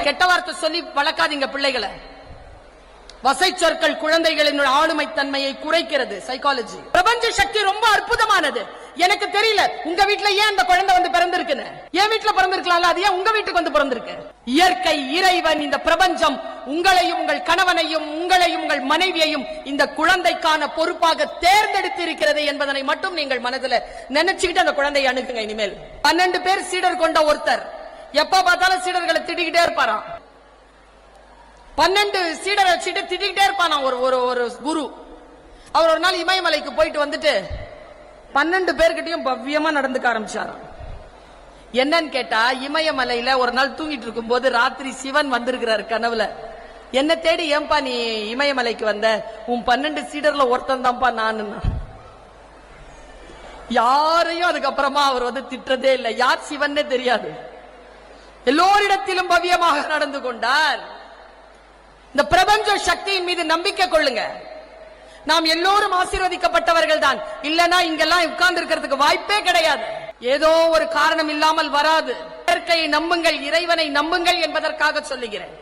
கெட்ட வார்த்தை சொல்லி வளர்க்காதீங்க பிள்ளைகளை. வசை சொற்கள் குழந்தைகளின் ஆளுமை தன்மையை குறைக்கிறது. சைக்காலஜி. பிரபஞ்ச சக்தி ரொம்ப அற்புதமானது. எனக்கு தெரியல உங்க வீட்டுல ஏன் அந்த குழந்தை வந்து பிறந்திருக்குன்னு. என் வீட்டுல பிறந்திருக்கலாம்ல, அது ஏன் உங்க வீட்டுக்கு வந்து பிறந்திருக்கு? இயற்கை, இறைவன், இந்த பிரபஞ்சம் உங்களையும் உங்கள் கணவனையும் உங்களையும் உங்கள் மனைவியையும் இந்த குழந்தைக்கான பொறுப்பாக தேர்ந்தெடுத்து இருக்கிறது என்பதனை மட்டும் நீங்கள் மனதில் நினைச்சுக்கிட்டு அந்த குழந்தையை அணுகுங்க. இனிமேல் 12 பேர் சீடர் கொண்ட ஒருத்தர் எப்ப பார்த்தாலும் சீடர்களை திட்டிக்கிட்டே இருப்பாராம். 12 சீடரை வச்சுட்டு திட்டிக்கிட்டே இருப்பானா ஒரு குரு. அவர் ஒரு நாள் இமயமலைக்கு போயிட்டு வந்துட்டு 12 பேர்கிட்டையும் பவ்யமா நடந்துக்க ஆரம்பிச்சாராம். என்னன்னு கேட்டா, இமயமலையில ஒரு நாள் தூங்கிட்டு இருக்கும் போது ராத்திரி சிவன் வந்திருக்கிறாரு கனவுல. என்ன தேடி ஏன்பா நீ இமயமலைக்கு வந்த? உன் 12 சீடர்ல ஒருத்தன் தான்ப்பா நானு. யாரையும் அதுக்கப்புறமா அவர் வந்து திட்டதே இல்லை. யார் சிவன்னே தெரியாது. எல்லோரிடத்திலும் பவ்யமாக நடந்து கொண்டார். இந்த பிரபஞ்ச சக்தியின் மீது நம்பிக்கை கொள்ளுங்க. நாம் எல்லோரும் ஆசீர்வதிக்கப்பட்டவர்கள் தான். இல்லனா இங்கெல்லாம் உட்கார்ந்து இருக்கிறதுக்கு வாய்ப்பே கிடையாது. ஏதோ ஒரு காரணம் இல்லாமல் வராது. இயற்கையை நம்புங்கள், இறைவனை நம்புங்கள் என்பதற்காக சொல்லுகிறேன்.